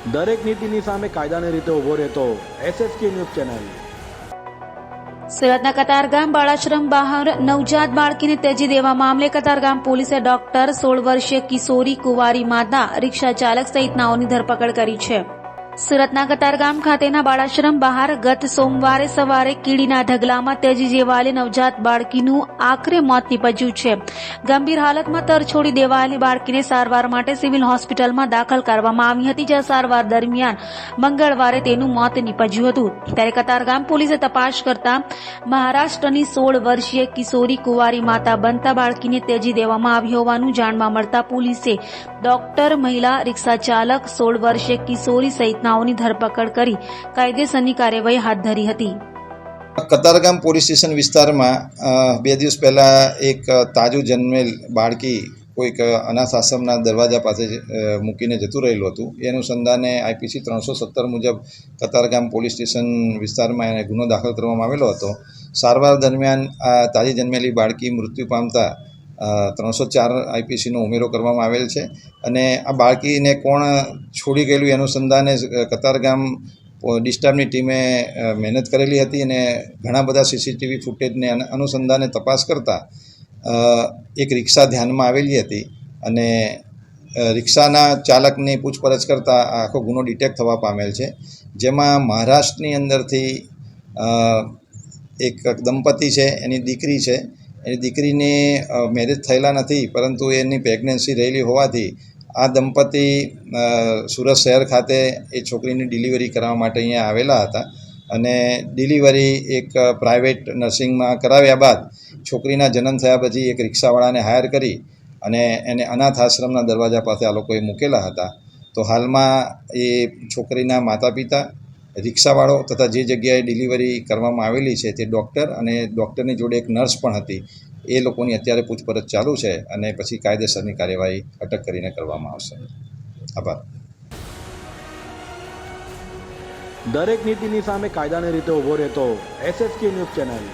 દરેક નીતિની સામે કાયદાની રીતે ઊભો રહેતો SSK ન્યૂઝ ચેનલ। સુરતના કતારગામ બાળાશ્રમ બહાર નવજાત બાળકીને ત્યજી દેવા મામલે કતારગામ પોલીસે ડોક્ટર 16 વર્ષીય કિશોરી કુંવારી માતા રિક્ષા ચાલક સહિતનાઓની ધરપકડ કરી છે। સુરતના કતારગામ ખાતેના બાળાશ્રમ બહાર ગત સોમવારે સવારે કીડીના ઢગલામાં ત્યજી દેવાયેલી નવજાત બાળકીનું આખરે મોત નીપજ્યું છે। ગંભીર હાલતમાં તરછોડી દેવાયેલી બાળકીને સારવાર માટે સિવિલ હોસ્પિટલમાં દાખલ કરવામાં આવી હતી, જ્યાં સારવાર દરમિયાન મંગળવારે તેનું મોત નીપજ્યું હતું। ત્યારે કતારગામ પોલીસે તપાસ કરતા મહારાષ્ટ્રની 16 વર્ષીય કિશોરી કુંવારી માતા બનતા બાળકીને ત્યજી દેવામાં આવી હોવાનું જાણવા મળતા પોલીસે ડોક્ટર, મહિલા રિક્ષા ચાલક, 16 વર્ષીય કિશોરી સહિતનાઓની ધરપકડ કરી કાયદેસરની કાર્યવાહી હાથ ધરી હતી। કતારગામ પોલીસ સ્ટેશન વિસ્તારમાં 2 દિવસ પહેલાં એક તાજું જન્મેલ બાળકી કોઈક અનાથ આશ્રમના દરવાજા પાસે મૂકીને જતું રહેલું હતું। એ અનુસંધાને IPC 317 મુજબ કતારગામ પોલીસ સ્ટેશન વિસ્તારમાં એને ગુનો દાખલ કરવામાં આવેલો હતો। સારવાર દરમિયાન આ તાજી જન્મેલી બાળકી મૃત્યુ પામતા 304 IPCનો ઉમેરો કરવામાં આવેલ છે અને આ બાળકીને કોણ છોડી ગયેલું એ અનુસંધાને કતારગામ ડિસ્ટાફની ટીમે મહેનત કરેલી હતી અને ઘણા બધા CCTV ફૂટેજને અનુસંધાને તપાસ કરતાં એક રિક્ષા ધ્યાનમાં આવેલી હતી અને રિક્ષાના ચાલકની પૂછપરછ કરતાં આખો ગુનો ડિટેક્ટ થવા પામેલ છે, જેમાં મહારાષ્ટ્રની અંદરથી એક દંપતી છે, એની દીકરી છે। એની દીકરીને મેરેજ થયેલા નથી, પરંતુ એની પ્રેગ્નન્સી રહેલી હોવાથી આ દંપતી સુરત શહેર ખાતે એ છોકરીની ડિલિવરી કરવા માટે અહીંયા આવેલા હતા અને ડિલિવરી એક પ્રાઇવેટ નર્સિંગમાં કરાવ્યા બાદ છોકરીના જન્મ થયા પછી એક રિક્ષાવાળાને હાયર કરી અને એને અનાથ આશ્રમના દરવાજા પાસે આ લોકોએ મૂકેલા હતા। તો હાલમાં એ છોકરીના માતા પિતા, રિક્ષાવાળો તથા જે જગ્યાએ ડિલિવરી કરવામાં આવેલી છે તે ડૉક્ટર અને ડૉક્ટરની જોડે એક નર્સ પણ હતી, એ લોકોની અત્યારે પૂછપરછ ચાલુ છે અને પછી કાયદેસરની કાર્યવાહી અટક કરીને કરવામાં આવશે। આભાર। દરેક નીતિની સામે કાયદાની રીતે ઊભો રહેતો SSK ન્યૂઝ ચેનલ।